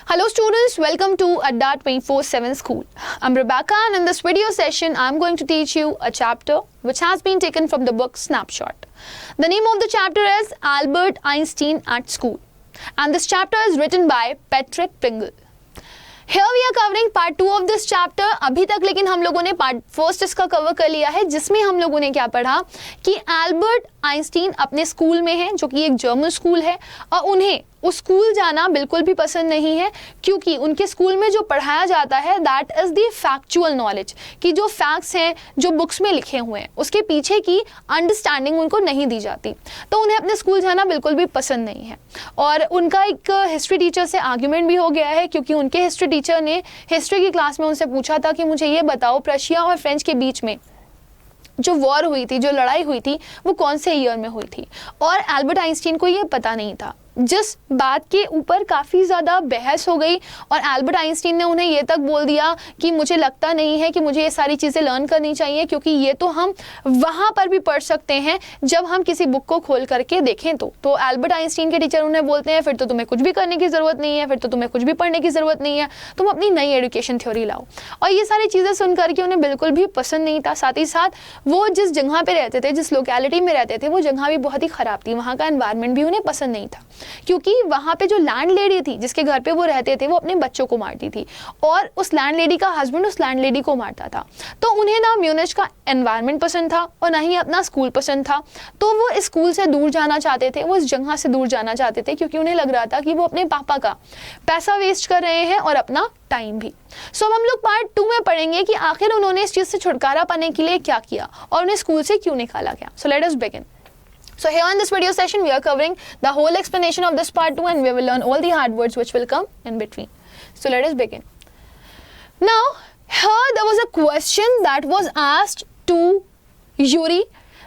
Hello students, welcome to Adda 24/7 School. I'm Rebecca and in this video session I'm going to teach you a chapter which has been taken from the book Snapshot. The name of the chapter is Albert Einstein at School and this chapter is written by Patrick Pringle. Here we are covering part 2 of this chapter. अभी तक लेकिन हम लोगों ने part first इसका cover कर लिया है जिसमें हम लोगों ने क्या पढ़ा कि एल्बर्ट आइंस्टीन अपने स्कूल में हैं जो कि एक जर्मन स्कूल है और उन्हें उस स्कूल जाना बिल्कुल भी पसंद नहीं है क्योंकि उनके स्कूल में जो पढ़ाया जाता है that is the factual knowledge कि जो फैक्ट्स हैं जो बुक्स में लिखे हुए हैं उसके पीछे की अंडरस्टैंडिंग उनको नहीं दी जाती, तो उन्हें अपने स्कूल जाना बिल्कुल भी पसंद नहीं है। और उनका एक हिस्ट्री टीचर से आर्ग्यूमेंट भी हो गया है क्योंकि उनके हिस्ट्री टीचर ने हिस्ट्री की क्लास में उनसे पूछा था कि मुझे ये बताओ प्रशिया और फ्रेंच के बीच में जो वॉर हुई थी, जो लड़ाई हुई थी, वो कौन से ईयर में हुई थी। और एल्बर्ट आइंस्टीन को ये पता नहीं था, जिस बात के ऊपर काफ़ी ज़्यादा बहस हो गई और एल्बर्ट आइंस्टीन ने उन्हें ये तक बोल दिया कि मुझे लगता नहीं है कि मुझे ये सारी चीज़ें लर्न करनी चाहिए क्योंकि ये तो हम वहाँ पर भी पढ़ सकते हैं जब हम किसी बुक को खोल करके देखें। तो एल्बर्ट आइंस्टीन के टीचर उन्हें बोलते हैं फिर तो तुम्हें कुछ भी करने की ज़रूरत नहीं है, फिर तो तुम्हें कुछ भी पढ़ने की ज़रूरत नहीं है, तुम अपनी नई एजुकेशन थ्योरी लाओ। और ये सारी चीज़ें सुन करके उन्हें बिल्कुल भी पसंद नहीं था। साथ ही साथ वो जिस जगह पर रहते थे, जिस लोकेलिटी में रहते थे, वो जगह भी बहुत ही ख़राब थी, वहाँ का एनवायरनमेंट भी उन्हें पसंद नहीं था क्योंकि वहाँ पे जो लैंड लेडी थी जिसके घर पे वो रहते थे वो अपने बच्चों को मारती थी और उस लैंड लेडी का हस्बैंड उस लैंड लेडी को मारता था। तो उन्हें ना म्यूनिच का एनवायरनमेंट पसंद था और ना ही अपना स्कूल पसंद था, तो वो इस स्कूल से दूर जाना चाहते थे, वो इस जगह से दूर जाना चाहते थे क्योंकि उन्हें लग रहा था कि वो अपने पापा का पैसा वेस्ट कर रहे हैं और अपना टाइम भी। सो अब हम लोग पार्ट 2 में पढ़ेंगे कि आखिर उन्होंने इस चीज़ से छुटकारा पाने के लिए क्या किया और उन्हें स्कूल से क्यों निकाला गया। So let us begin. So here in this video session we are covering the whole explanation of this part 2 and we will learn all the hard words which will come in between. So let us begin. Now here there was a question that was asked to Yuri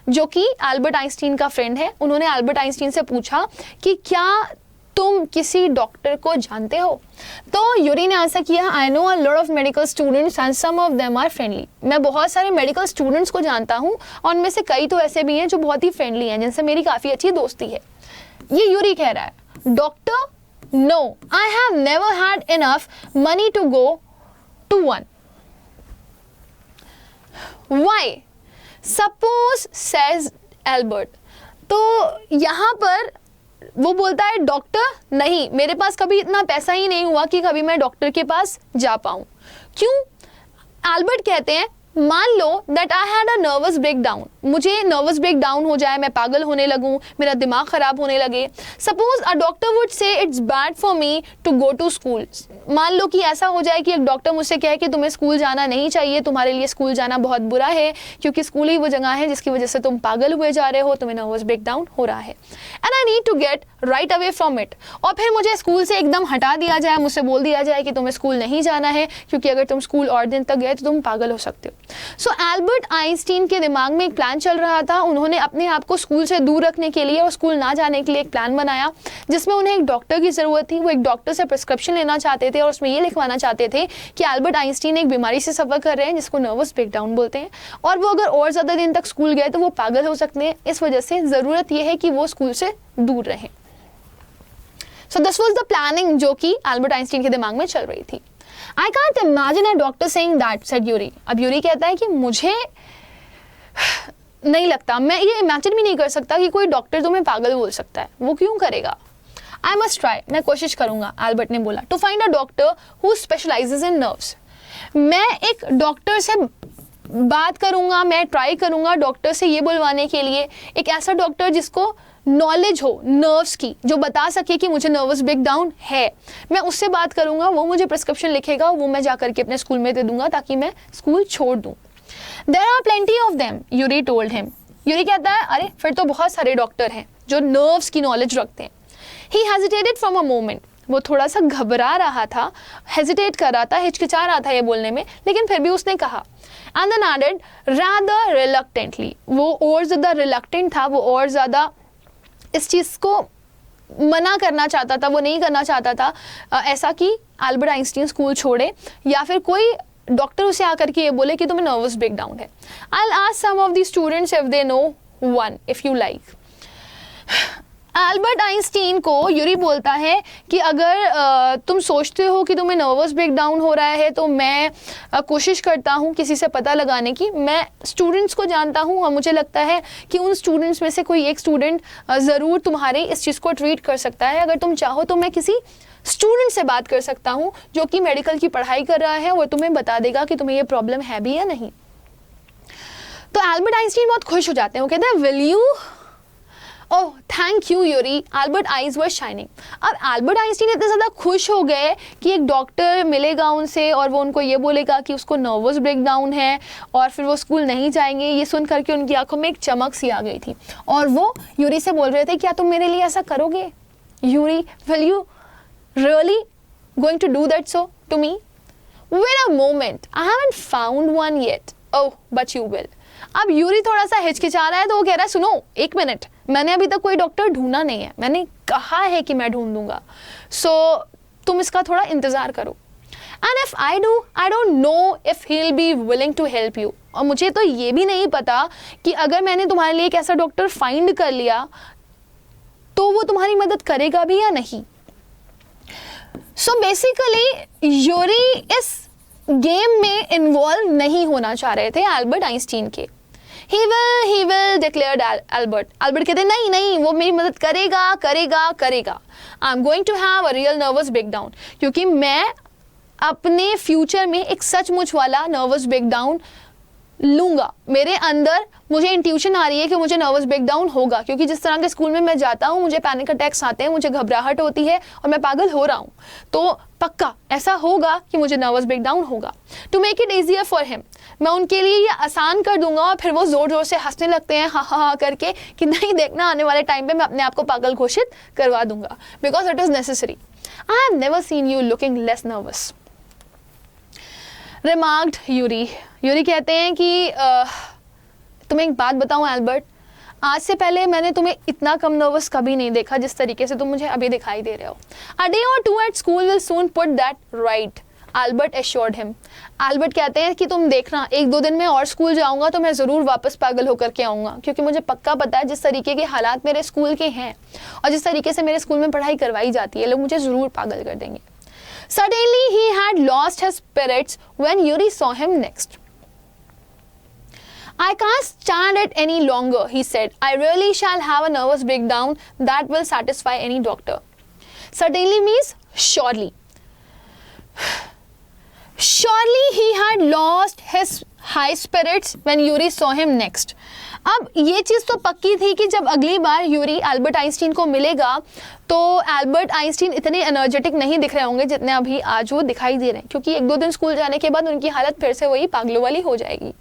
जो कि Albert Einstein का friend है। उन्होंने Albert Einstein से पूछा कि क्या तुम किसी डॉक्टर को जानते हो। तो यूरी ने आंसर किया I know a lot of medical students and some of them are friendly. मैं बहुत सारे मेडिकल स्टूडेंट्स को जानता हूँ और उनमें से कई तो ऐसे भी हैं जो बहुत ही फ्रेंडली हैं, जिनसे मेरी काफ़ी अच्छी दोस्ती है। ये यूरी कह रहा है। Doctor no I have never had enough money to go to one. Why suppose says Albert. तो यहाँ पर वो बोलता है डॉक्टर नहीं, मेरे पास कभी इतना पैसा ही नहीं हुआ कि कभी मैं डॉक्टर के पास जा पाऊँ। क्यों? एल्बर्ट कहते हैं मान लो that I had a nervous breakdown, मुझे नर्वस ब्रेकडाउन हो जाए, मैं पागल होने लगूं, मेरा दिमाग ख़राब होने लगे। Suppose a doctor would say it's bad for me to go to school. मान लो कि ऐसा हो जाए कि एक डॉक्टर मुझसे कहे कि तुम्हें स्कूल जाना नहीं चाहिए, तुम्हारे लिए स्कूल जाना बहुत बुरा है क्योंकि स्कूल ही वो जगह है जिसकी वजह से तुम पागल हुए जा रहे हो, तुम्हें नर्वस ब्रेकडाउन हो रहा है and I need to get right away from it. और फिर मुझे स्कूल से एकदम हटा दिया जाए, मुझसे बोल दिया जाए कि तुम्हें स्कूल नहीं जाना है क्योंकि अगर तुम स्कूल और दिन तक गए तो तुम पागल हो सकते हो। सो एल्बर्ट आइंस्टीन के दिमाग में एक प्लान चल रहा था। उन्होंने अपने आप को स्कूल से दूर रखने के लिए और स्कूल ना जाने के लिए एक प्लान बनाया जिसमें उन्हें एक डॉक्टर की ज़रूरत थी। वो एक डॉक्टर से प्रिस्क्रिप्शन लेना चाहते थे और उसमें ये लिखवाना चाहते थे कि एल्बर्ट आइंस्टीन एक बीमारी से सफ़र कर रहे हैं जिसको नर्वस ब्रेकडाउन बोलते हैं और वो अगर और ज़्यादा दिन तक स्कूल गए तो वो पागल हो सकते हैं। इस वजह से ज़रूरत यह है कि वो स्कूल से दूर रहें। So this was the planning जो कि एल्बर्ट आइंस्टीन के दिमाग में चल रही थी। I can't imagine a doctor saying that, said Yuri. अब यूरी कहता है कि मुझे नहीं लगता, मैं ये इमेजिन भी नहीं कर सकता कि कोई डॉक्टर तुम्हें पागल बोल सकता है। वो क्यों करेगा? I must try, मैं कोशिश करूंगा, एल्बर्ट ने बोला, to find a doctor who specializes in nerves. मैं एक डॉक्टर से बात करूंगा, मैं ट्राई करूंगा डॉक्टर से ये बुलवाने के लिए एक ऐसा डॉक्टर जिसको नॉलेज हो नर्व्स की, जो बता सके कि मुझे नर्वस ब्रेकडाउन है। मैं उससे बात करूंगा, वो मुझे प्रिस्क्रिप्शन लिखेगा, वो मैं जा करके अपने स्कूल में दे दूंगा ताकि मैं स्कूल छोड़ दूं। There are plenty of them, Yuri told him. Yuri कहता है अरे फिर तो बहुत सारे डॉक्टर हैं जो नर्व्स की नॉलेज रखते हैं। He hesitated from a moment, वो थोड़ा सा घबरा रहा था, हेजिटेट कर रहा था, हिचकिचा रहा था ये बोलने में, लेकिन फिर भी उसने कहा and then added rather reluctantly. वो और ज़्यादा रिलक्टेंट था, वो और ज़्यादा इस चीज़ को मना करना चाहता था, वो नहीं करना चाहता था ऐसा कि एल्बर्ट आइंस्टीन स्कूल छोड़े या फिर कोई डॉक्टर उसे आकर के ये बोले कि तुम्हें नर्वस ब्रेकडाउन है। I will ask some of the students if they know one if you like. Albert Einstein को यूरी बोलता है कि अगर तुम सोचते हो कि तुम्हें नर्वस ब्रेकडाउन हो रहा है तो मैं कोशिश करता हूँ किसी से पता लगाने की। मैं स्टूडेंट्स को जानता हूँ और मुझे लगता है कि उन स्टूडेंट्स में से कोई एक स्टूडेंट ज़रूर तुम्हारे इस चीज़ को ट्रीट कर सकता है। अगर तुम चाहो तो मैं किसी स्टूडेंट से बात कर सकता हूँ जो कि मेडिकल की पढ़ाई कर रहा है और तुम्हें बता देगा कि तुम्हें ये प्रॉब्लम है भी या नहीं। तो एल्बर्ट आइंस्टीन बहुत खुश हो जाते हैं। वो कहते हैं will you, oh thank you Yuri. Albert eyes were shining. अब एल्बर्ट आइंस्टीन इतने ज़्यादा खुश हो गए कि एक डॉक्टर मिलेगा उनसे और वो उनको ये बोलेगा कि उसको नर्वस ब्रेकडाउन है और फिर वो स्कूल नहीं जाएंगे। ये सुन करके उनकी आंखों में एक चमक सी आ गई थी और वो यूरी से बोल रहे थे क्या तुम मेरे लिए ऐसा करोगे Yuri, will you really going to do that so to me? Wait a moment, I haven't found one yet. Oh, but you will. अब यूरी थोड़ा सा हिचकिचा रहा है तो वो कह रहा है सुनो एक मिनट, मैंने अभी तक कोई डॉक्टर ढूंढा नहीं है, मैंने कहा है कि मैं ढूंढ दूंगा, सो तुम इसका थोड़ा इंतजार करो। And if I do, I don't know if he'll be willing to help you. और मुझे तो ये भी नहीं पता कि अगर मैंने तुम्हारे लिए एक ऐसा डॉक्टर फाइंड कर लिया तो वो तुम्हारी मदद करेगा भी या नहीं। सो बेसिकली यूरी इस गेम में इन्वॉल्व नहीं होना चाह रहे थे एल्बर्ट आइंस्टीन के। he will declared एल्बर्ट कहते नहीं नहीं वो मेरी मदद करेगा करेगा करेगा। I am going to have a real nervous breakdown, क्योंकि मैं अपने फ्यूचर में एक सचमुच वाला नर्वस ब्रेकडाउन लूँगा। मेरे अंदर मुझे इंट्यूशन आ रही है कि मुझे नर्वस ब्रेकडाउन होगा, क्योंकि जिस तरह के स्कूल में मैं जाता हूँ मुझे पैनिक अटैक्स आते हैं, मुझे घबराहट होती है और मैं पागल हो रहा हूँ। तो पक्का ऐसा होगा कि मुझे नर्वस ब्रेकडाउन होगा। To make it easier for him, मैं उनके लिए ये आसान कर दूंगा और फिर वो ज़ोर ज़ोर से हंसने लगते हैं हा हा हा करके कि नहीं देखना आने वाले टाइम पे मैं अपने आप को पागल घोषित करवा दूंगा, because it is necessary. I have never seen you looking less nervous, remarked Yuri. Yuri कहते हैं कि तुम्हें एक बात बताऊं एल्बर्ट, आज से पहले मैंने तुम्हें इतना कम नर्वस कभी नहीं देखा जिस तरीके से तुम मुझे अभी दिखाई दे रहे हो। A day or two at school will soon put that right, Albert assured him. Albert कहते हैं कि तुम देखना एक दो दिन में और स्कूल जाऊंगा तो मैं ज़रूर वापस पागल होकर के आऊँगा, क्योंकि मुझे पक्का पता है जिस तरीके के हालात मेरे स्कूल के हैं और जिस तरीके से मेरे स्कूल में पढ़ाई करवाई जाती है, लोग मुझे ज़रूर पागल कर देंगे। Suddenly he had lost his spirits when Yuri saw him next. I can't stand it any longer, he said. I really shall have a nervous breakdown that will satisfy any doctor. Suddenly means surely. Surely he had lost his high spirits when Yuri saw him next. अब ये चीज़ तो पक्की थी कि जब अगली बार Yuri Albert Einstein को मिलेगा तो एल्बर्ट आइंस्टीन इतने एनर्जेटिक नहीं दिख रहे होंगे जितने अभी आज वो दिखाई दे रहे हैं, क्योंकि एक दो दिन स्कूल जाने के बाद उनकी हालत फिर से वही पागलों वाली हो जाएगी।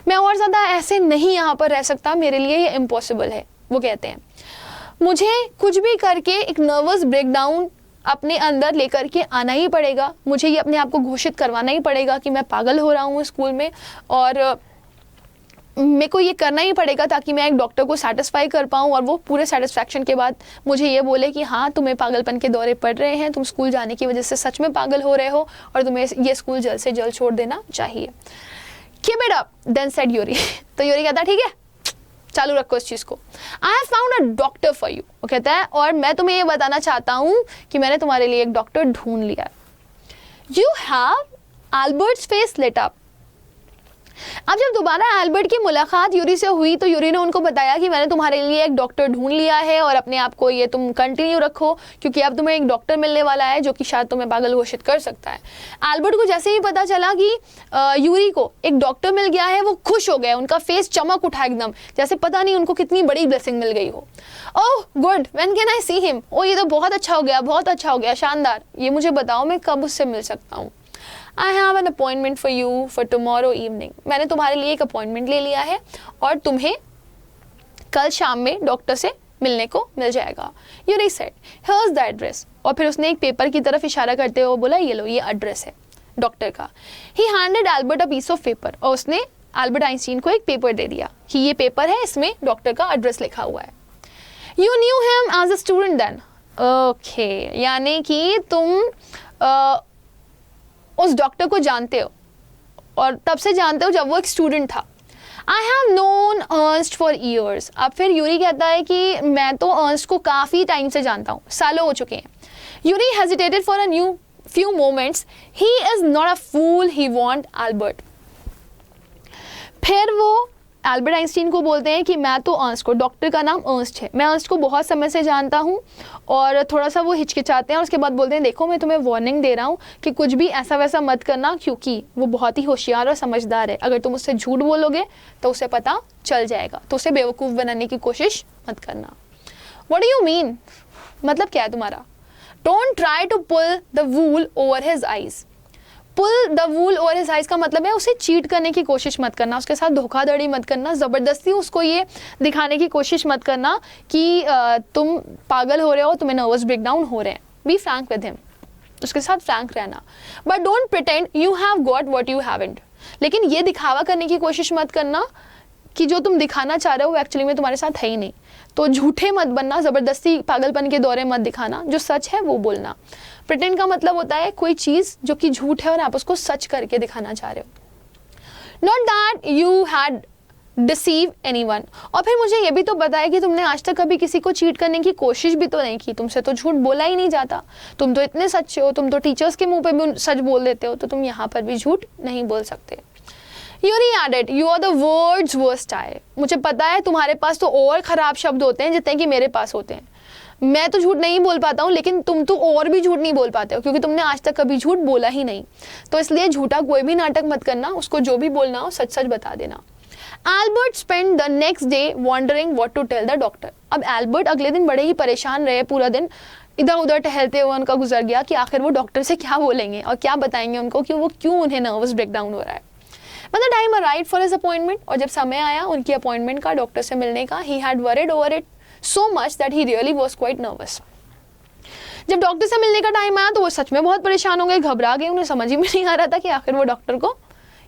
मैं और ज़्यादा ऐसे नहीं यहाँ पर रह सकता, मेरे लिए ये इम्पॉसिबल है। वो कहते हैं मुझे कुछ भी करके एक नर्वस ब्रेकडाउन अपने अंदर लेकर के आना ही पड़ेगा, मुझे ये अपने आप को घोषित करवाना ही पड़ेगा कि मैं पागल हो रहा हूँ स्कूल में, और मेरे को ये करना ही पड़ेगा ताकि मैं एक डॉक्टर को सेटिस्फाई कर पाऊँ और वो पूरे सेटिस्फैक्शन के बाद मुझे ये बोले कि हाँ तुम्हें पागलपन के दौरे पड़ रहे हैं, तुम स्कूल जाने की वजह से सच में पागल हो रहे हो और तुम्हें ये स्कूल जल्द से जल्द छोड़ देना चाहिए। Keep it up then said Yuri. तो यूरी कहता है ठीक है चालू रखो इस चीज़ को। I have found a doctor for you, वो कहता है और मैं तुम्हें ये बताना चाहता हूँ कि मैंने तुम्हारे लिए एक डॉक्टर ढूंढ लिया। You have, Albert's face lit up. अब जब दोबारा एल्बर्ट की मुलाकात यूरी से हुई तो यूरी ने उनको बताया कि मैंने तुम्हारे लिए एक डॉक्टर ढूंढ लिया है और अपने आप को ये तुम कंटिन्यू रखो, क्योंकि अब तुम्हें एक डॉक्टर मिलने वाला है जो कि शायद तुम्हें पागल घोषित कर सकता है। एल्बर्ट को जैसे ही पता चला कि यूरी को एक डॉक्टर मिल गया है वो खुश हो गए, उनका फेस चमक उठा एकदम, जैसे पता नहीं उनको कितनी बड़ी ब्लेसिंग मिल गई हो। Oh good, when can I see him? ओ ये तो बहुत अच्छा हो गया, बहुत अच्छा हो गया, शानदार। ये मुझे बताओ मैं कब उससे मिल सकता हूँ? I have an appointment for you for tomorrow evening. मैंने तुम्हारे लिए एक अपॉइंटमेंट ले लिया है और तुम्हें कल शाम में डॉक्टर से मिलने को मिल जाएगा। Yuri said here's the address, और फिर उसने एक पेपर की तरफ इशारा करते हुए बोला ये लो ये एड्रेस है डॉक्टर का। He handed Albert a piece of paper, और उसने एल्बर्ट आइंस्टीन को एक पेपर दे दिया कि ये पेपर है, इसमें डॉक्टर का एड्रेस लिखा हुआ है। You knew him as a student then, okay, यानी कि तुम उस डॉक्टर को जानते हो और तब से जानते हो जब वो एक स्टूडेंट था। I have known Ernst for years. अब फिर यूरी कहता है कि मैं तो अर्नस्ट को काफ़ी टाइम से जानता हूँ, सालों हो चुके हैं। Yuri hesitated for a few moments. He is not a fool, he want Albert. फिर वो एल्बर्ट आइंस्टीन को बोलते हैं कि मैं तो अर्नस्ट को, डॉक्टर का नाम अर्नस्ट है, मैं अर्नस्ट को बहुत समय से जानता हूँ। और थोड़ा सा वो हिचकिचाते हैं और उसके बाद बोलते हैं देखो मैं तुम्हें वार्निंग दे रहा हूँ कि कुछ भी ऐसा वैसा मत करना, क्योंकि वो बहुत ही होशियार और समझदार है। अगर तुम उससे झूठ बोलोगे तो उसे पता चल जाएगा, तो उसे बेवकूफ़ बनाने की कोशिश मत करना। What do you mean? मतलब क्या है तुम्हारा? Don't try to pull the wool over his eyes. Pull the wool over his eyes का मतलब है उसे चीट करने की कोशिश मत करना, उसके साथ धोखाधड़ी मत करना, ज़बरदस्ती उसको ये दिखाने की कोशिश मत करना कि तुम पागल हो रहे हो, तुम्हें नर्वस ब्रेकडाउन हो रहे हैं। बी फ्रैंक विद हिम, उसके साथ फ्रैंक रहना। But don't pretend you have got what you haven't. लेकिन ये दिखावा करने की कोशिश मत करना कि जो तुम दिखाना चाह रहे हो वो एक्चुअली में तुम्हारे साथ है ही नहीं। तो झूठे मत बनना, ज़बरदस्ती पागलपन के दौरे मत दिखाना, जो सच है वो बोलना। प्रिटेंड का मतलब होता है कोई चीज़ जो कि झूठ है और आप उसको सच करके दिखाना चाह रहे हो। Not that you had deceive anyone. और फिर मुझे ये भी तो पता है कि तुमने आज तक कभी किसी को चीट करने की कोशिश भी तो नहीं की, तुमसे तो झूठ बोला ही नहीं जाता, तुम तो इतने सच्चे हो, तुम तो टीचर्स के मुंह पे भी सच बोल देते हो, तो तुम यहाँ पर भी झूठ नहीं बोल सकते। Yuri added you are the world's worst I. मुझे पता है तुम्हारे पास तो और ख़राब शब्द होते हैं जितने कि मेरे पास होते हैं। मैं तो झूठ नहीं बोल पाता हूँ, लेकिन तुम तो और भी झूठ नहीं बोल पाते हो, क्योंकि तुमने आज तक कभी झूठ बोला ही नहीं। तो इसलिए झूठा कोई भी नाटक मत करना, उसको जो भी बोलना हो सच सच बता देना। Albert spent the next day wondering what to tell the doctor. अब एल्बर्ट अगले दिन बड़े ही परेशान रहे, पूरा दिन इधर उधर टहलते हुए उनका गुजर गया कि आखिर वो डॉक्टर से क्या बोलेंगे और क्या बताएंगे उनको कि वो क्यों उन्हें नर्वस ब्रेकडाउन हो रहा है। When the time arrived for his appointment, और जब समय आया उनकी अपॉइंटमेंट का, डॉक्टर से मिलने का, he had worried over it so much that he really was quite nervous. जब डॉक्टर से मिलने का टाइम आया तो वो सच में बहुत परेशान हो गए, घबरा गए, उन्हें समझ ही में नहीं आ रहा था कि आखिर वो डॉक्टर को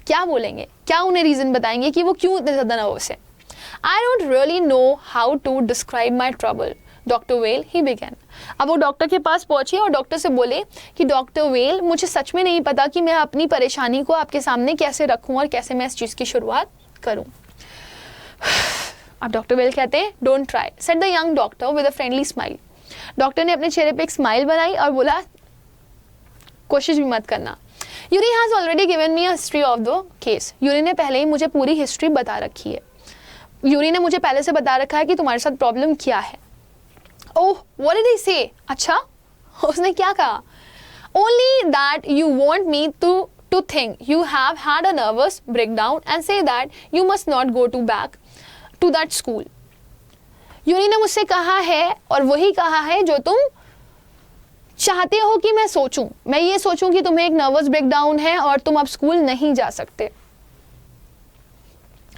क्या बोलेंगे, क्या उन्हें रीज़न बताएंगे कि वो क्यों इतने ज़्यादा नर्वस है। I don't really know how to describe my trouble, doctor well he began. अब वो डॉक्टर के पास पहुंचे और डॉक्टर से बोले कि डॉक्टर वेल, मुझे सच में नहीं पता कि मैं अपनी परेशानी को आपके सामने कैसे रखूं और कैसे मैं इस चीज़ की शुरुआत करूं। अब डॉक्टर वेल कहते हैं don't try, said the young doctor with a friendly smile. Doctor ने अपने चेहरे पे एक स्माइल बनाई और बोला कोशिश भी मत करना। Yuri has already given me a history of the case. Yuri ने पहले ही मुझे पूरी हिस्ट्री बता रखी है। यूरी ने मुझे पहले से बता रखा है कि तुम्हारे साथ प्रॉब्लम क्या है। ओह, what did he say? अच्छा, उसने क्या कहा? Only that you want me to think you have had a nervous breakdown and say that you must not go back to that school. Yuri ने मुझसे कहा है और वही कहा है जो तुम चाहते हो कि मैं सोचूं। मैं ये सोचूं कि तुम्हें एक नर्वस ब्रेकडाउन है और तुम अब स्कूल नहीं जा सकते।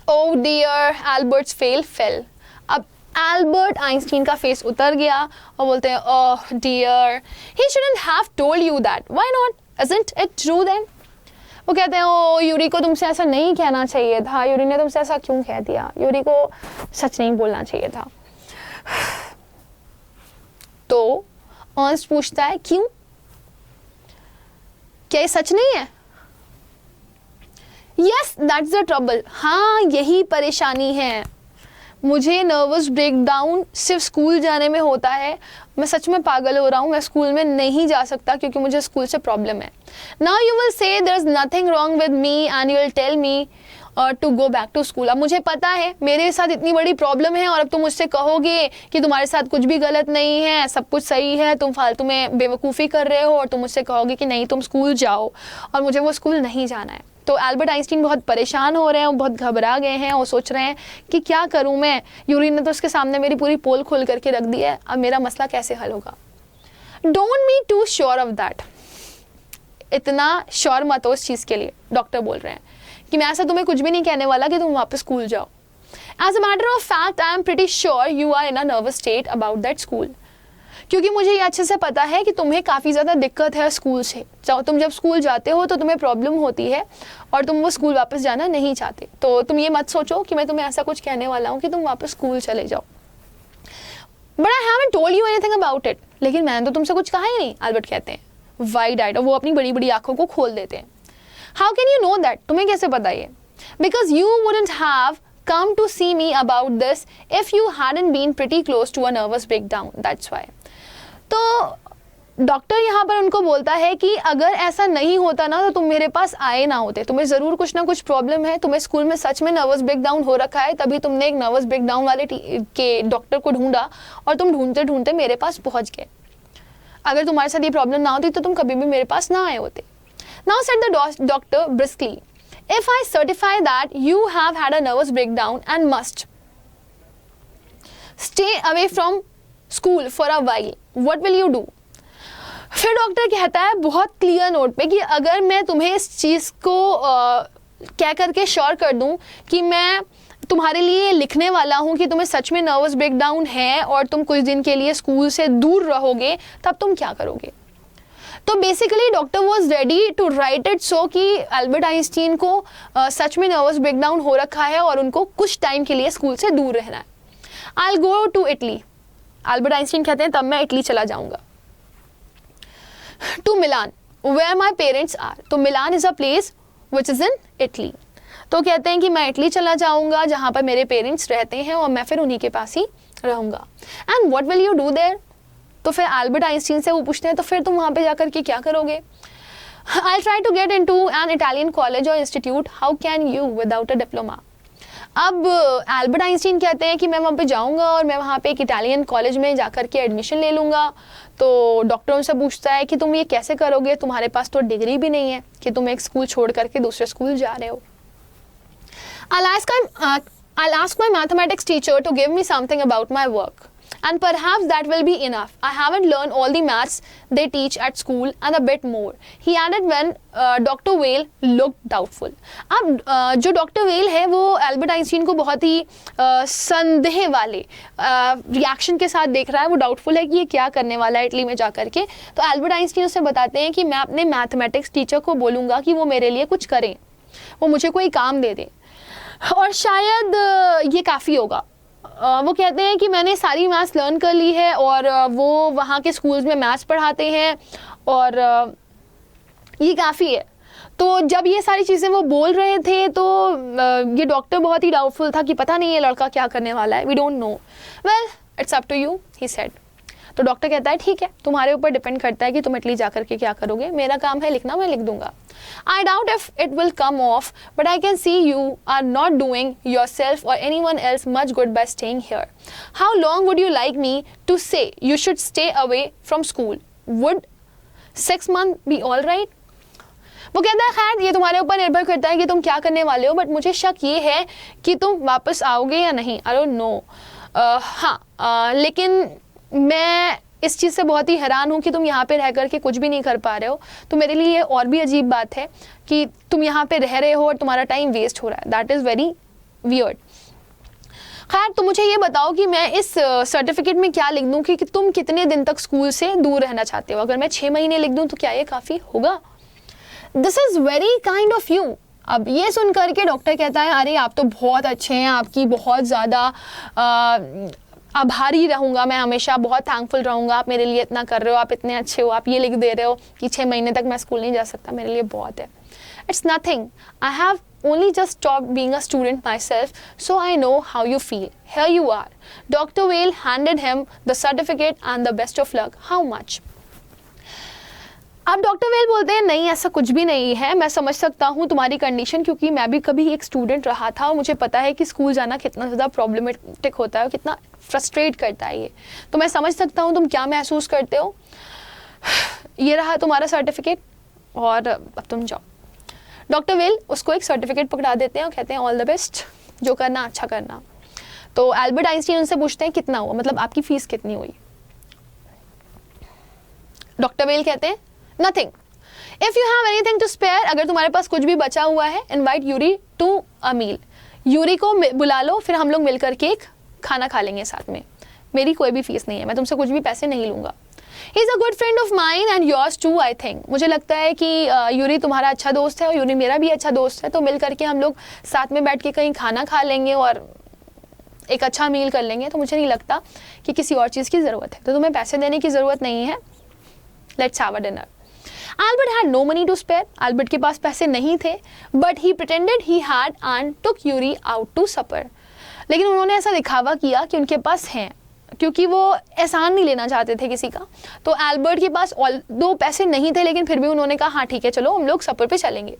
Oh dear, Albert's face fell. अब एल्बर्ट आइंस्टीन का फेस उतर गया और बोलते हैं oh dear, he shouldn't have told you that, why not, isn't it true then. वो कहते हैं ओ यूरी को तुमसे ऐसा नहीं कहना चाहिए था, यूरी ने तुमसे ऐसा क्यों कह दिया, यूरी को सच नहीं बोलना चाहिए था। तो अर्नस्ट पूछता है क्यों, क्या ये सच नहीं है? यस दैट्स द ट्रबल, हाँ यही परेशानी है, मुझे नर्वस ब्रेकडाउन सिर्फ स्कूल जाने में होता है, मैं सच में पागल हो रहा हूँ, मैं स्कूल में नहीं जा सकता क्योंकि मुझे स्कूल से प्रॉब्लम है। Now you will say there is nothing wrong with me and you will tell me to go back to school. अब मुझे पता है मेरे साथ इतनी बड़ी प्रॉब्लम है और अब तुम मुझसे कहोगे कि तुम्हारे साथ कुछ भी गलत नहीं है, सब कुछ सही है, तुम फालतू में बेवकूफ़ी कर रहे हो और तुम मुझसे कहोगे कि नहीं तुम स्कूल जाओ, और मुझे वो स्कूल नहीं जाना है। तो एल्बर्ट आइंस्टीन बहुत परेशान हो रहे हैं, बहुत घबरा गए हैं और सोच रहे हैं कि क्या करूं मैं, यूरी ने तो उसके सामने मेरी पूरी पोल खोल करके रख दी है, अब मेरा मसला कैसे हल होगा। Don't be too sure of that, इतना श्योर मत हो इस चीज़ के लिए, डॉक्टर बोल रहे हैं कि मैं ऐसा तुम्हें कुछ भी नहीं कहने वाला कि तुम वापस स्कूल जाओ। As a matter of fact I am pretty sure you are in a nervous state about that school, क्योंकि मुझे ये अच्छे से पता है कि तुम्हें काफ़ी ज़्यादा दिक्कत है स्कूल से। तुम जब स्कूल जाते हो तो तुम्हें प्रॉब्लम होती है और तुम वो स्कूल वापस जाना नहीं चाहते। तो तुम ये मत सोचो कि मैं तुम्हें ऐसा कुछ कहने वाला हूँ कि तुम वापस स्कूल चले जाओ। But I haven't told you anything about it, लेकिन मैंने तो तुमसे कुछ कहा ही नहीं, एल्बर्ट कहते हैं। वाइड आइड, और वो अपनी बड़ी बड़ी आंखों को खोल देते हैं। How can you know that, तुम्हें कैसे पता ये? Because you wouldn't have come to see me about this if you hadn't been pretty close to a nervous breakdown, that's why. तो डॉक्टर यहाँ पर उनको बोलता है कि अगर ऐसा नहीं होता ना तो तुम मेरे पास आए ना होते, तुम्हें ज़रूर कुछ ना कुछ प्रॉब्लम है, तुम्हें स्कूल में सच में नर्वस ब्रेकडाउन हो रखा है, तभी तुमने एक नर्वस ब्रेकडाउन वाले के डॉक्टर को ढूंढा और तुम ढूंढते ढूंढते मेरे पास पहुँच गए. अगर तुम्हारे साथ ये प्रॉब्लम ना होती तो तुम कभी भी मेरे पास ना आए होते. Now said the doctor briskly, if I certify that you have had a nervous breakdown and must stay away from school for a while, what will you do? फिर डॉक्टर कहता है बहुत क्लियर नोट पे कि अगर मैं तुम्हें इस चीज़ को कह करके श्योर कर दूं कि मैं तुम्हारे लिए लिखने वाला हूं कि तुम्हें सच में नर्वस ब्रेकडाउन है और तुम कुछ दिन के लिए स्कूल से दूर रहोगे, तब तुम क्या करोगे. तो basically doctor was ready to write it so कि एल्बर्ट आइंस्टीन को सच में नर्वस ब्रेकडाउन हो रखा है और उनको कुछ टाइम के लिए स्कूल से दूर रहना है. I will go to Italy. Albert Einstein कहते हैं तब मैं इटली चला जाऊंगा. To Milan where my parents are. तो Milan is a place which is in Italy. तो कहते हैं कि मैं इटली चला जाऊंगा जहाँ पर मेरे पेरेंट्स रहते हैं और मैं फिर उन्हीं के पास ही रहूंगा. And what will you do their. तो फिर एल्बर्ट आइंस्टीन से वो पूछते हैं तो फिर तुम वहाँ पे जाकर के क्या करोगे. I try to get in to an Italian college और institute, how can you without a diploma. अब एल्बर्ट आइंस्टीन कहते हैं कि मैं वहाँ पे जाऊँगा और मैं वहाँ पे एक इटालियन कॉलेज में जाकर के एडमिशन ले लूँगा. तो डॉक्टर उनसे पूछता है कि तुम ये कैसे करोगे, तुम्हारे पास तो डिग्री भी नहीं है कि तुम एक स्कूल छोड़ करके दूसरे स्कूल जा रहे हो. I'll ask my mathematics teacher to give me something about my work. And perhaps that will be enough. I haven't learned all the maths they teach at school and a bit more. He added when Dr. Whale looked doubtful. अब जो doctor well है वो Albert Einstein को बहुत ही संदेह वाले reaction के साथ देख रहा है. वो डाउटफुल है कि ये क्या करने वाला है इटली में जा कर के. तो एल्बर्ट आइंस्टीन उससे बताते हैं कि मैं अपने मैथमेटिक्स टीचर को बोलूँगा कि वो मेरे लिए कुछ करें, वो मुझे कोई काम दे दें और शायद ये काफ़ी होगा. वो कहते हैं कि मैंने सारी मैथ्स लर्न कर ली है और वो वहाँ के स्कूल्स में मैथ्स पढ़ाते हैं और ये काफ़ी है. तो जब ये सारी चीज़ें वो बोल रहे थे तो ये डॉक्टर बहुत ही डाउटफुल था कि पता नहीं ये लड़का क्या करने वाला है. We don't know. Well it's up to you he said. तो डॉक्टर कहता है ठीक है, तुम्हारे ऊपर डिपेंड करता है कि तुम इटली जा कर के क्या करोगे. मेरा काम है लिखना, मैं लिख दूंगा. I doubt if it will come off, but I can see you are not doing yourself or anyone else much good by staying here. How long would you like me to say you should stay away from school? Would 6 months be all right? वो कहता है खैर ये तुम्हारे ऊपर निर्भर करता है कि तुम क्या करने वाले हो, बट मुझे शक ये है कि तुम वापस आओगे या नहीं. I don't know. हाँ, लेकिन मैं इस चीज़ से बहुत ही हैरान हूँ कि तुम यहाँ पे रह कर के कुछ भी नहीं कर पा रहे हो. तो मेरे लिए ये और भी अजीब बात है कि तुम यहाँ पे रह रहे हो और तुम्हारा टाइम वेस्ट हो रहा है. That is very weird. खैर तो मुझे ये बताओ कि मैं इस सर्टिफिकेट में क्या लिख दूँ कि तुम कितने दिन तक स्कूल से दूर रहना चाहते हो. अगर मैं 6 महीने लिख दूँ तो क्या ये काफ़ी होगा. This is very kind of you. अब ये सुन करके डॉक्टर कहता है अरे आप तो बहुत अच्छे हैं, आपकी बहुत ज़्यादा आभारी रहूँगा, मैं हमेशा बहुत थैंकफुल रहूँगा, आप मेरे लिए इतना कर रहे हो, आप इतने अच्छे हो, आप ये लिख दे रहे हो कि 6 महीने तक मैं स्कूल नहीं जा सकता, मेरे लिए बहुत है. It's nothing. I have only just stopped being a student myself, so I know how you feel. Here you are. Dr. Whale handed him the certificate and the best of luck. How much? अब doctor well बोलते हैं नहीं ऐसा कुछ भी नहीं है, मैं समझ सकता हूँ तुम्हारी कंडीशन, क्योंकि मैं भी कभी एक स्टूडेंट रहा था और मुझे पता है कि स्कूल जाना कितना ज़्यादा प्रॉब्लमेटिक होता है, कितना फ्रस्ट्रेट करता है ये. तो मैं समझ सकता हूँ तुम क्या महसूस करते हो. ये रहा तुम्हारा सर्टिफिकेट और अब तुम जाओ. डॉक्टर वेल उसको एक सर्टिफिकेट पकड़ा देते हैं और कहते हैं ऑल द बेस्ट, जो करना अच्छा करना. तो एल्बर्ट आइंस्टीन उनसे पूछते हैं कितना हुआ, मतलब आपकी फ़ीस कितनी हुई. डॉक्टर वेल कहते हैं nothing. If you have anything to spare, अगर तुम्हारे पास कुछ भी बचा हुआ है, invite Yuri to a meal. Yuri को बुला लो, फिर हम लोग मिल करके एक खाना खा लेंगे साथ में. मेरी कोई भी फीस नहीं है, मैं तुमसे कुछ भी पैसे नहीं लूँगा. He is a good friend of mine and yours too I think. मुझे लगता है कि यूरी तुम्हारा अच्छा दोस्त है और यूरी मेरा भी अच्छा दोस्त है, तो मिल करके हम लोग साथ में बैठ के कहीं खाना खा लेंगे और एक अच्छा मील कर लेंगे. तो मुझे नहीं लगता कि किसी और चीज़ की ज़रूरत है, तो तुम्हें पैसे देने की ज़रूरत नहीं है. Let's have a dinner. Albert had no money to spare. Albert के पास पैसे नहीं थे, but he pretended he had and took Yuri out to supper. लेकिन उन्होंने ऐसा दिखावा किया कि उनके पास हैं, क्योंकि वो एहसान नहीं लेना चाहते थे किसी का। तो एल्बर्ट के पास दो पैसे नहीं थे, लेकिन फिर भी उन्होंने कहा हाँ ठीक है चलो हम लोग सफ़र पे चलेंगे।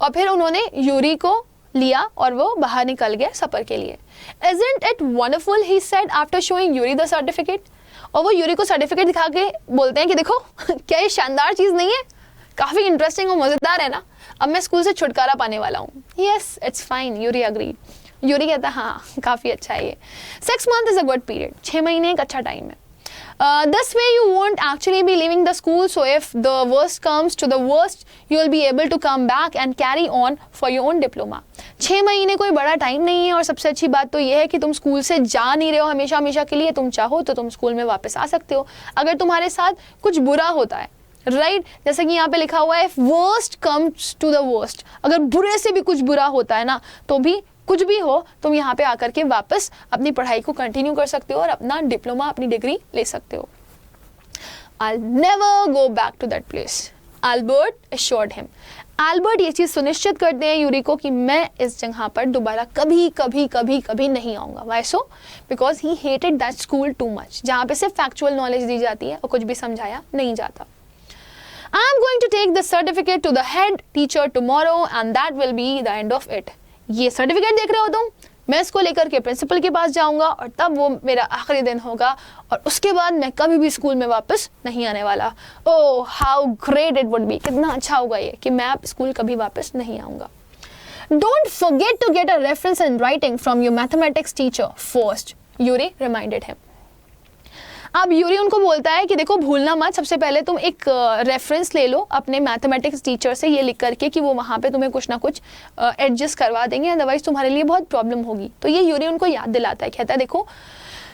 और फिर उन्होंने यूरी को लिया और वो बाहर निकल गए सफ़र के लिए। Isn't it wonderful, he said after showing Yuri the certificate। और वो यूरी को सर्टिफिकेट दिखा के बोलते हैं कि देखो क्या ये शानदार चीज़ नहीं है, काफ़ी इंटरेस्टिंग और मज़ेदार है ना, अब मैं स्कूल से छुटकारा पाने वाला हूँ। Yes it's fine, Yuri agreed. Yuri कहता है हाँ काफ़ी अच्छा है ये। 6 months is a good period, 6 महीने एक अच्छा टाइम है। This way you won't actually be leaving the school, so if the worst comes to the worst, you will be able to come back and carry on for your own diploma। 6 महीने कोई बड़ा time नहीं है, और सबसे अच्छी बात तो ये है कि तुम स्कूल से जा नहीं रहे हो हमेशा हमेशा के लिए, तुम चाहो तो तुम स्कूल में वापस आ सकते हो अगर तुम्हारे साथ कुछ बुरा होता है, राइट जैसे कि यहाँ पे लिखा हुआ है worst comes to the worst, अगर बुरे से भी कुछ बुरा होता है ना, तो भी कुछ भी हो तुम यहाँ पे आकर के वापस अपनी पढ़ाई को कंटिन्यू कर सकते हो और अपना डिप्लोमा, अपनी डिग्री ले सकते हो। I'll never go back to that place, Albert assured him। Albert ये चीज़ सुनिश्चित करते हैं यूरी को कि मैं इस जगह पर दोबारा कभी कभी कभी कभी नहीं आऊँगा। Why so? Because he hated that school too much, जहाँ पे सिर्फ फैक्चुअल नॉलेज दी जाती है और कुछ भी समझाया नहीं जाता। I am going to take the certificate to the head teacher tomorrow and that will be the end of it. ये सर्टिफिकेट देख रहे हो तुम, मैं इसको लेकर के प्रिंसिपल के पास जाऊंगा और तब वो मेरा आखिरी दिन होगा, और उसके बाद मैं कभी भी स्कूल में वापस नहीं आने वाला। Oh how great it would be, कितना अच्छा होगा ये कि मैं अब स्कूल कभी वापस नहीं आऊँगा। Don't forget to get a reference in writing from your mathematics teacher first, Yuri reminded him. अब यूरी उनको बोलता है कि देखो भूलना मत, सबसे पहले तुम एक रेफरेंस ले लो अपने मैथमेटिक्स टीचर से, ये लिख करके कि वो वहाँ पे तुम्हें कुछ ना कुछ एडजस्ट करवा देंगे, अदरवाइज तुम्हारे लिए बहुत प्रॉब्लम होगी। तो ये यूरी उनको याद दिलाता है, कहता है देखो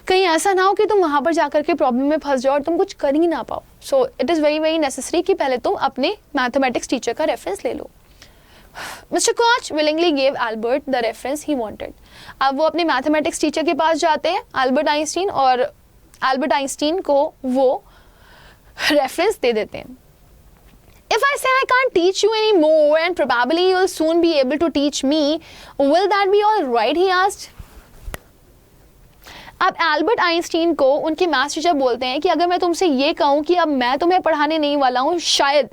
कहीं ऐसा ना हो कि तुम वहाँ पर जाकर के प्रॉब्लम में फंस जाओ और तुम कुछ कर ही ना पाओ। So it is very very necessary कि पहले तुम अपने मैथमेटिक्स टीचर का रेफरेंस ले लो। Mister Koch willingly gave Albert the reference he wanted. अब वो अपने मैथमेटिक्स टीचर के पास जाते हैं एल्बर्ट आइंस्टीन, और एल्बर्ट आइंस्टीन को वो रेफरेंस दे देते हैं। If I say I can't teach you anymore and probably you will soon be able to teach me, will that be all right? He asked. अब एल्बर्ट आइंस्टीन को उनके maths teacher बोलते हैं कि अगर मैं तुमसे ये कहूँ कि अब मैं तुम्हें पढ़ाने नहीं वाला हूँ, शायद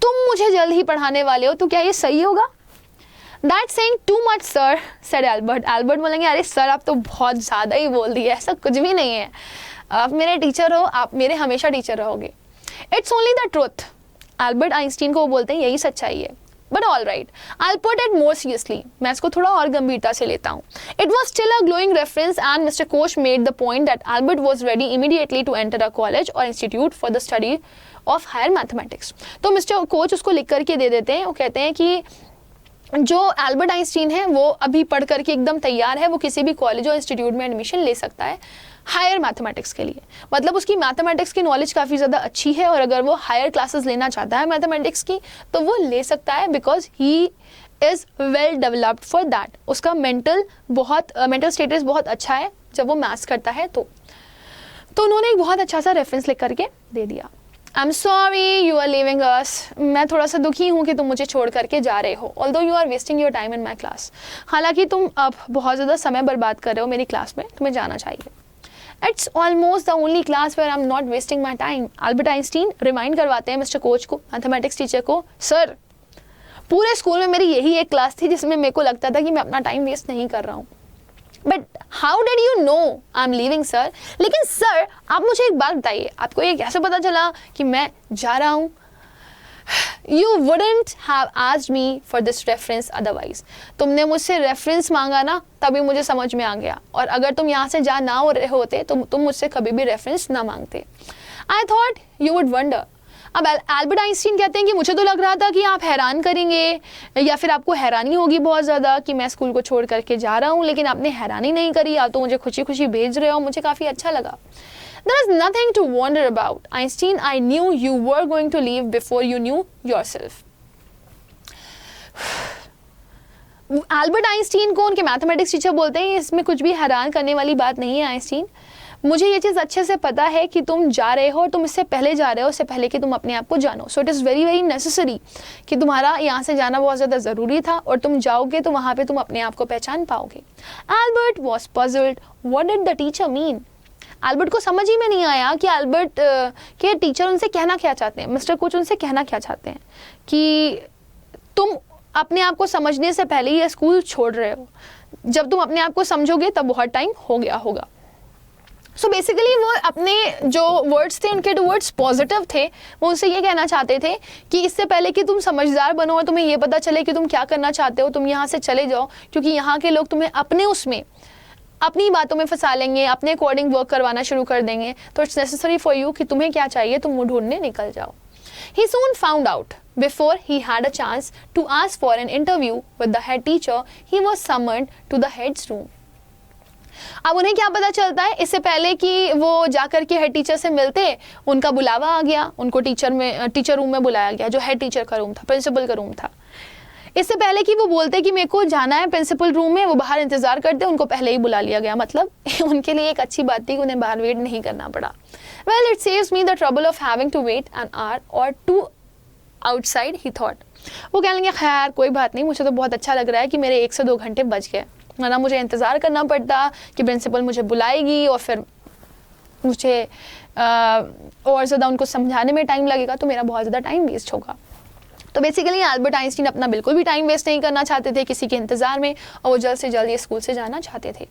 तुम मुझे जल्द ही पढ़ाने वाले हो, तो क्या ये सही होगा? That's saying too much, sir, said Albert. Albert बोलेंगे अरे सर आप तो बहुत ज़्यादा ही बोल दिए, ऐसा कुछ भी नहीं है, आप मेरे टीचर हो, आप मेरे हमेशा टीचर रहोगे। It's only the truth. Albert Einstein को वो बोलते हैं यही सच्चाई है। But all right, I'll put it more seriously. मैं इसको थोड़ा और गंभीरता से लेता हूँ। It was still a glowing reference and Mr. Koch made the point that Albert was ready immediately to enter a college or institute for the study of higher mathematics. तो mister coach उसको लिख करके दे देते हैं, वो कहते हैं कि जो एल्बर्ट आइंस्टीन है वो अभी पढ़ करके एकदम तैयार है, वो किसी भी कॉलेज और इंस्टीट्यूट में एडमिशन ले सकता है हायर मैथमेटिक्स के लिए। मतलब उसकी मैथमेटिक्स की नॉलेज काफ़ी ज़्यादा अच्छी है, और अगर वो हायर क्लासेस लेना चाहता है मैथमेटिक्स की तो वो ले सकता है, because he is well developed for that. उसका मेंटल स्टेटस बहुत अच्छा है जब वो मैथ्स करता है। तो उन्होंने एक बहुत अच्छा सा रेफरेंस लिख करके दे दिया। I am sorry you are leaving us, मैं थोड़ा सा दुखी हूँ कि तुम मुझे छोड़ करके जा रहे हो। Although you are wasting your time in my class, हालांकि तुम अब बहुत ज़्यादा समय बर्बाद कर रहे हो मेरी क्लास में, तुम्हें जाना चाहिए। It's almost the only class where I am not wasting my time, Albert Einstein remind करवाते हैं मिस्टर कोच को, मैथमेटिक्स टीचर को। सर पूरे स्कूल में मेरी यही एक क्लास थी जिसमें मेरे को लगता था कि मैं अपना टाइम वेस्ट नहीं कर रहा हूँ। But how did you know I am leaving sir? लेकिन सर आप मुझे एक बात बताइए, आपको ये कैसे पता चला कि मैं जा रहा हूँ? You wouldn't have asked me for this reference otherwise. तुमने मुझसे रेफरेंस मांगा ना, तभी मुझे समझ में आ गया, और अगर तुम यहाँ से जा ना हो रहे होते तो तुम मुझसे कभी भी रेफरेंस ना मांगते। I thought you would wonder. अब एल्बर्ट आइंस्टीन कहते हैं कि मुझे तो लग रहा था कि आप हैरान करेंगे या फिर आपको हैरानी होगी बहुत ज़्यादा कि मैं स्कूल को छोड़ करके जा रहा हूँ, लेकिन आपने हैरानी नहीं करी, आप तो मुझे खुशी खुशी भेज रहे हो, मुझे काफ़ी अच्छा लगा। There is nothing to wonder about, Einstein. I knew you were going to leave before you knew yourself. Albert Einstein को उनके मैथमेटिक्स टीचर बोलते हैं इसमें कुछ भी हैरान करने वाली बात नहीं है आइंस्टीन, मुझे ये चीज़ अच्छे से पता है कि तुम जा रहे हो और तुम इससे पहले जा रहे हो, इससे पहले कि तुम अपने आप को जानो. सो it is very very necessary कि तुम्हारा यहाँ से जाना बहुत ज़्यादा ज़रूरी था और तुम जाओगे तो वहाँ पे तुम अपने आप को पहचान पाओगे. Albert was puzzled. What did the teacher mean? Albert को समझ ही में नहीं आया कि एल्बर्ट के टीचर उनसे कहना क्या चाहते हैं, मिस्टर कोच उनसे कहना क्या चाहते हैं कि तुम अपने आप को समझने से पहले ये स्कूल छोड़ रहे हो. जब तुम अपने आप को समझोगे तब बहुत टाइम हो गया होगा. सो बेसिकली वो अपने जो वर्ड्स थे उनके वर्ड्स पॉजिटिव थे. वो उनसे ये कहना चाहते थे कि इससे पहले कि तुम समझदार बनो और तुम्हें ये पता चले कि तुम क्या करना चाहते हो, तुम यहाँ से चले जाओ, क्योंकि यहाँ के लोग तुम्हें अपने उसमें अपनी बातों में फंसा लेंगे, अपने अकॉर्डिंग वर्क करवाना शुरू कर देंगे. तो इट्स नेसेसरी फॉर यू कि तुम्हें क्या चाहिए तुम वो ढूंढने निकल जाओ. He soon found out. Before he had a chance to ask for an interview with the head teacher, he was summoned to the head's room. अब उन्हें क्या पता चलता है, इससे पहले कि वो जाकर के हेड टीचर से मिलते उनका बुलावा आ गया. उनको टीचर रूम में बुलाया गया, जो हेड टीचर का रूम था, प्रिंसिपल का रूम था. इससे पहले कि वो बोलते कि मेरे को जाना है प्रिंसिपल रूम में, वो बाहर इंतजार करते, उनको पहले ही बुला लिया गया. मतलब उनके लिए एक अच्छी बात थी कि उन्हें बाहर वेट नहीं करना पड़ा. Well, it saves me the trouble of having to wait an hour or two outside, he thought. वो कह लेंगे खैर कोई बात नहीं, मुझे तो बहुत अच्छा लग रहा है कि मेरे 1 से 2 घंटे बच गए, वरना मुझे इंतज़ार करना पड़ता कि प्रिंसिपल मुझे बुलाएगी और फिर मुझे और ज़्यादा उनको समझाने में टाइम लगेगा, तो मेरा बहुत ज़्यादा टाइम वेस्ट होगा. तो बेसिकली एल्बर्ट आइंस्टीन अपना बिल्कुल भी टाइम वेस्ट नहीं करना चाहते थे किसी के इंतज़ार में, और वो जल्द से जल्द ये स्कूल से जाना चाहते थे.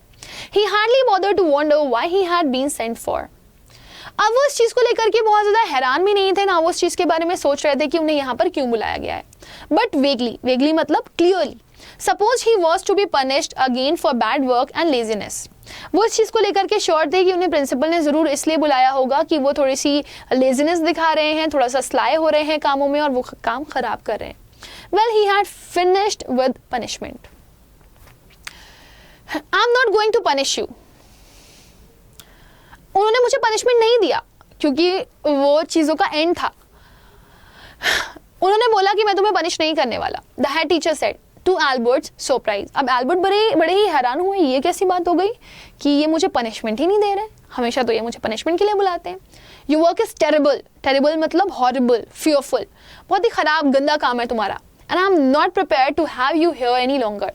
He hardly bothered to wonder why he had been sent for. अब वो इस चीज़ को लेकर के बहुत ज़्यादा हैरान भी नहीं थे, ना वो उस चीज़ के बारे में सोच रहे थे कि उन्हें यहाँ पर क्यों बुलाया गया है. बट वेगली मतलब clearly, suppose he was to be punished again for bad work and laziness. वो इस चीज़ को लेकर के श्योर थे कि उन्हें प्रिंसिपल ने ज़रूर इसलिए बुलाया होगा कि वो थोड़ी सी लेजीनेस दिखा रहे हैं, थोड़ा सा स्लाय हो रहे हैं कामों में और वो काम ख़राब कर रहे हैं. Well he had finished with punishment. I am not going to punish you. उन्होंने मुझे पनिशमेंट नहीं दिया क्योंकि वो चीज़ों का एंड था. उन्होंने बोला कि मैं तुम्हें पनिश नहीं करने वाला. The head teacher said to Albert's surprise. अब एल्बर्ट बड़े ही हैरान हुए, ये कैसी बात हो गई कि ये मुझे पनिशमेंट ही नहीं दे रहे, हमेशा तो ये मुझे पनिशमेंट के लिए बुलाते हैं. Your work is terrible. Terrible मतलब हॉरिबल, फियरफुल, बहुत ही खराब गंदा काम है तुम्हारा. And I am not prepared to have you here any longer.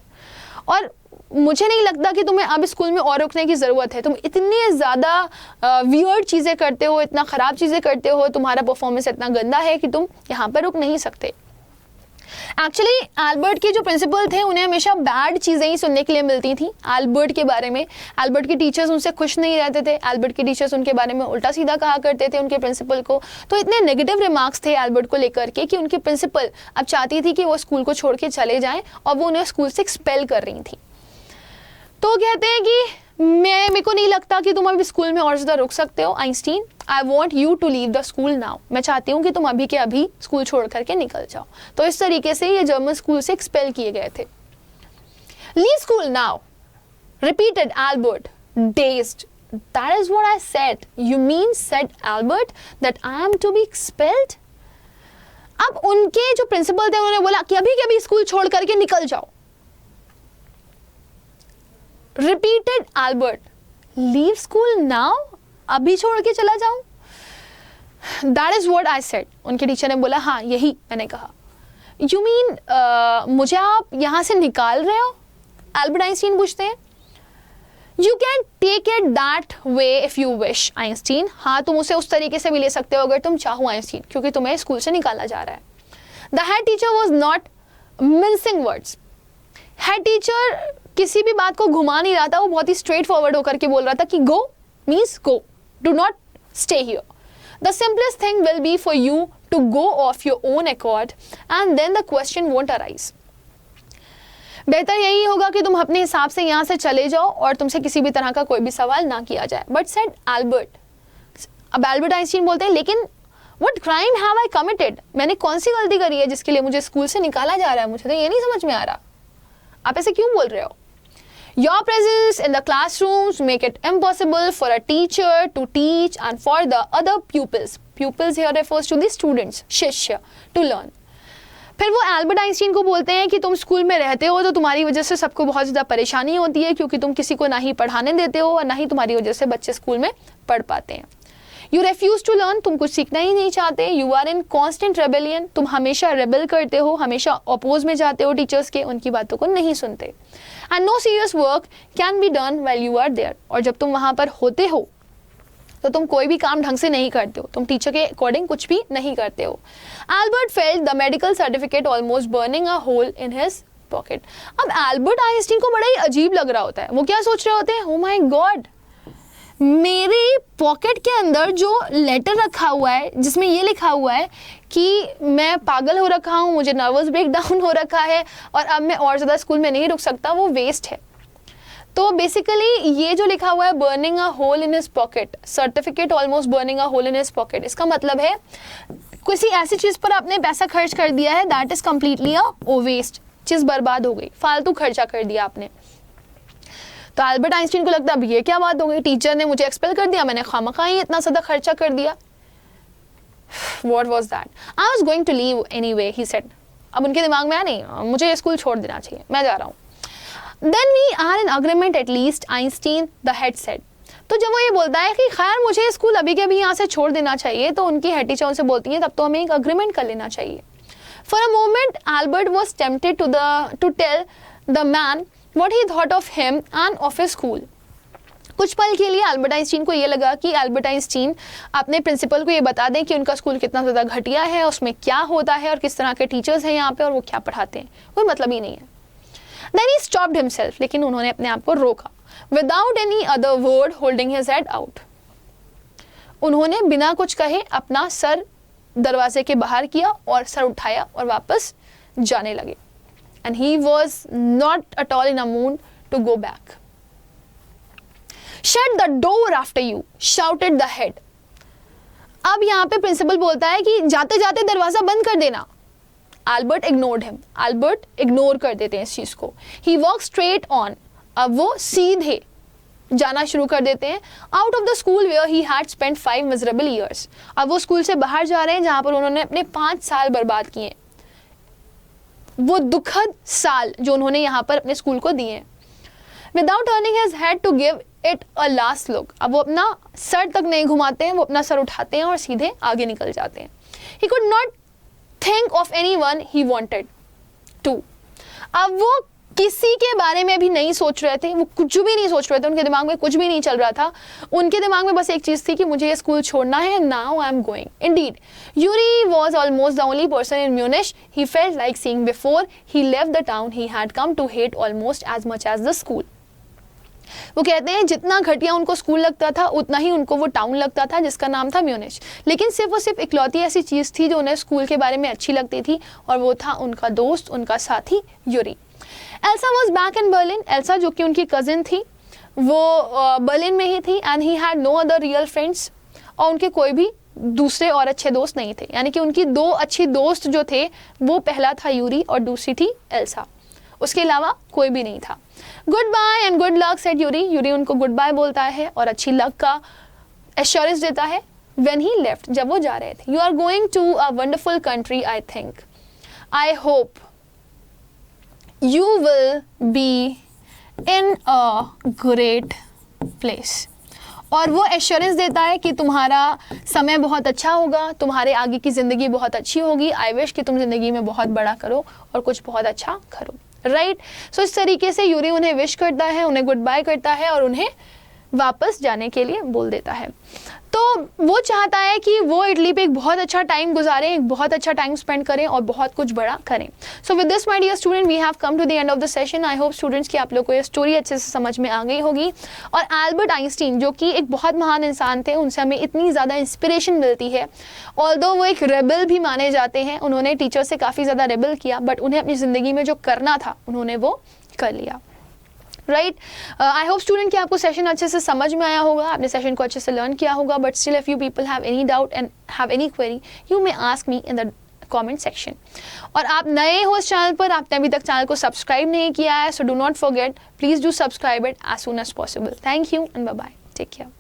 और मुझे नहीं लगता कि तुम्हें अब स्कूल में और रुकने की ज़रूरत है. तुम इतनी ज़्यादा वियर्ड चीज़ें करते हो, इतना ख़राब चीज़ें करते हो, तुम्हारा परफॉर्मेंस इतना गंदा है कि तुम यहाँ पर रुक नहीं सकते. एक्चुअली एल्बर्ट के जो प्रिंसिपल थे उन्हें हमेशा बैड चीज़ें ही सुनने के लिए मिलती थी एल्बर्ट के बारे में. एल्बर्ट के टीचर्स उनसे खुश नहीं रहते थे. एल्बर्ट के टीचर्स उनके बारे में उल्टा सीधा कहा करते थे उनके प्रिंसिपल को. तो इतने नेगेटिव रिमार्क्स थे एल्बर्ट को लेकर के कि उनके प्रिंसिपल अब चाहती थी कि वो स्कूल को छोड़ के चले जाएं और वो उन्हें स्कूल से एक्सपेल कर रही थी. तो कहते हैं कि मेरे को नहीं लगता कि तुम अभी स्कूल में और ज़्यादा रुक सकते हो Einstein. I want you to leave the school now. मैं चाहती हूँ कि तुम अभी के अभी स्कूल छोड़ करके निकल जाओ. तो इस तरीके से ये जर्मन स्कूल से एक्सपेल किए गए थे. Leave school now, repeated Albert dazed. That is what I said. You mean, said Albert, that I am to be expelled? अब उनके जो प्रिंसिपल थे उन्होंने बोला कि अभी के अभी स्कूल छोड़ करके निकल जाओ. Repeated Albert, leave school now? अभी छोड़ के चला जाऊं? That is what I said. उनके टीचर ने बोला हाँ यही मैंने कहा. You mean मुझे आप यहाँ से निकाल रहे हो? एल्बर्ट आइंस्टीन पूछते हैं. You can take it that way if you wish, Einstein. हाँ तुम उसे उस तरीके से भी ले सकते हो अगर तुम चाहो आइंस्टीन, क्योंकि तुम्हें स्कूल से निकाला जा रहा है. The head teacher was not mincing words. Head teacher किसी भी बात को घुमा नहीं रहा था, वो बहुत ही स्ट्रेट फॉरवर्ड होकर के बोल रहा था कि go means go, do not stay here. The simplest thing will be for you to go of your own accord and then the question won't arise. बेहतर यही होगा कि तुम अपने हिसाब से यहाँ से चले जाओ और तुमसे किसी भी तरह का कोई भी सवाल ना किया जाए. But said Albert. अब एल्बर्ट आइंस्टीन बोलते हैं लेकिन what crime have I committed? मैंने कौन सी गलती करी है जिसके लिए मुझे स्कूल से निकाला जा रहा है? मुझे तो ये नहीं समझ में आ रहा, आप ऐसे क्यों बोल रहे हो? Your presence in the classrooms make it impossible for a teacher to teach and for the other pupils here refers to the students, shishya, to learn. फिर वो एल्बर्ट आइंस्टीन को बोलते हैं कि तुम स्कूल में रहते हो तो तुम्हारी वजह से सबको बहुत ज़्यादा परेशानी होती है, क्योंकि तुम किसी को ना ही पढ़ाने देते हो और ना ही तुम्हारी वजह से बच्चे स्कूल में पढ़ पाते हैं। यू रेफ्यूज टू लर्न, तुम कुछ सीखना ही नहीं चाहते। You are in constant rebellion, तुम हमेशा रेबेल करते हो, हमेशा अपोज में जाते हो टीचर्स के, उनकी बातों को नहीं सुनते। And no serious work can be done while you are there, और जब तुम वहाँ पर होते हो तो तुम कोई भी काम ढंग से नहीं करते हो, तुम टीचर के अकॉर्डिंग कुछ भी नहीं करते हो। Albert felt the medical certificate almost burning a hole in his pocket. अब एल्बर्ट आइंस्टीन को बड़ा ही अजीब लग रहा होता है, वो क्या सोच रहे होते हैं, ओ माय गॉड, मेरी पॉकेट के अंदर जो लेटर रखा हुआ है जिसमें ये लिखा हुआ है कि मैं पागल हो रखा हूँ, मुझे नर्वस ब्रेकडाउन हो रखा है और अब मैं और ज़्यादा स्कूल में नहीं रुक सकता, वो वेस्ट है। तो बेसिकली ये जो लिखा हुआ है burning a hole in his pocket, certificate almost burning a hole in his pocket, इसका मतलब है किसी ऐसी चीज़ पर आपने पैसा खर्च कर दिया है that is completely a waste, चीज़ बर्बाद हो गई, फालतू खर्चा कर दिया आपने। तो एल्बर्ट आइंस्टीन को लगता है अब ये क्या बात हो गई, टीचर ने मुझे एक्सपेल कर दिया, मैंने खामखा ही इतना ज़्यादा खर्चा कर दिया। What was that? I was going to leave anyway, he said. अब उनके दिमाग में आया नहीं, मुझे स्कूल छोड़ देना चाहिए, मैं जा रहा हूँ। Then we are in agreement at least, Einstein the head said. तो जब वो ये बोलता है कि खैर मुझे स्कूल अभी के अभी यहाँ से छोड़ देना चाहिए, तो उनकी हेड टीचर उनसे बोलती है तब तो हमें एक अग्रीमेंट कर लेना चाहिए। For a moment, Albert was tempted to tell the man what he thought of him and of his school. कुछ पल के लिए एल्बर्ट आइंस्टीन को ये लगा कि एल्बर्ट आइंस्टीन अपने प्रिंसिपल को ये बता दें कि उनका स्कूल कितना ज़्यादा घटिया है, उसमें क्या होता है और किस तरह के टीचर्स हैं यहाँ पे और वो क्या पढ़ाते हैं, कोई मतलब ही नहीं है। Then he stopped himself, लेकिन उन्होंने अपने आप को रोका। Without any other word, holding his head out. उन्होंने बिना कुछ कहे अपना सर दरवाजे के बाहर किया और सर उठाया और वापस जाने लगे। And he was not at all in a mood to go back. Shut the door after you, shouted the head. अब यहाँ पे प्रिंसिपल बोलता है कि जाते जाते दरवाजा बंद कर देना। Albert ignored him. Albert ignore कर देते हैं इस चीज को। He walked straight on. अब वो सीधे जाना शुरू कर देते हैं out of the school where he had spent 5 miserable years. अब वो स्कूल से बाहर जा रहे हैं जहाँ पर उन्होंने अपने 5 साल बर्बाद किए, वो दुखद साल जो उन्होंने यहाँ पर अपने स्कूल को दिए। Without turning his head to give it a last look, अब वो अपना सर तक नहीं घुमाते हैं, वो अपना सर उठाते हैं और सीधे आगे निकल जाते हैं। He could not think of anyone he wanted to, अब वो किसी के बारे में भी नहीं सोच रहे थे, वो कुछ भी नहीं सोच रहे थे, उनके दिमाग में कुछ भी नहीं चल रहा था। उनके दिमाग में बस एक चीज थी कि मुझे ये स्कूल छोड़ना है, now I am going. Indeed Yuri was almost the only person in Munich he felt like seeing before he left the town he had come to hate almost as much as the school. वो कहते हैं जितना घटिया उनको school लगता था उतना ही उनको वो टाउन लगता था जिसका नाम था म्यूनिश, लेकिन सिर्फ वो सिर्फ इकलौती ऐसी चीज़ थी जो उन्हें स्कूल के बारे में अच्छी लगती थी और वो था उनका दोस्त, उनका साथी Yuri. Elsa was back in Berlin, Elsa जो कि उनकी कजिन थी वो बर्लिन में ही थी। And he had no other real friends, और उनके कोई भी दूसरे और अच्छे दोस्त नहीं थे, यानी कि उनकी 2 अच्छी दोस्त जो थे वो पहला था यूरी और दूसरी थी एल्सा, उसके अलावा कोई भी नहीं था। Goodbye and good luck said Yuri, Yuri उनको गुड बाय बोलता है और अच्छी लक का एश्योरेंस देता है। व्हेन ही लेफ्ट, जब वो जा रहे थे, you are going to a wonderful country I think, I hope you will be in a great place। और वो एश्योरेंस देता है कि तुम्हारा समय बहुत अच्छा होगा, तुम्हारे आगे की ज़िंदगी बहुत अच्छी होगी। आई विश कि तुम ज़िंदगी में बहुत बड़ा करो और कुछ बहुत अच्छा करो, राइट। सो इस तरीके से यूरी उन्हें विश करता है, उन्हें गुड बाय करता है और उन्हें वापस जाने के लिए बोल देता है। तो वो चाहता है कि वो इटली पे एक बहुत अच्छा टाइम गुजारें, एक बहुत अच्छा टाइम स्पेंड करें और बहुत कुछ बड़ा करें। So with this my dear student we have come to the end of the session. I hope students कि आप लोग को ये स्टोरी अच्छे से समझ में आ गई होगी। और एल्बर्ट आइंस्टीन जो कि एक बहुत महान इंसान थे, उनसे हमें इतनी ज़्यादा इंस्पिरेशन मिलती है। ऑल्दो वो एक रेबल भी माने जाते हैं, उन्होंने टीचर से काफ़ी ज़्यादा रेबल किया, बट उन्हें अपनी ज़िंदगी में जो करना था उन्होंने वो कर लिया, राइट। आई होप स्टूडेंट कि आपको सेशन अच्छे से समझ में आया होगा, आपने सेशन को अच्छे से लर्न किया होगा। But still if you people have any doubt and have any query you may ask me in the comment section. और आप नए हो इस चैनल पर, आपने अभी तक चैनल को सब्सक्राइब नहीं किया है, so do not forget, please do subscribe it as soon as possible. Thank you and bye bye, take care.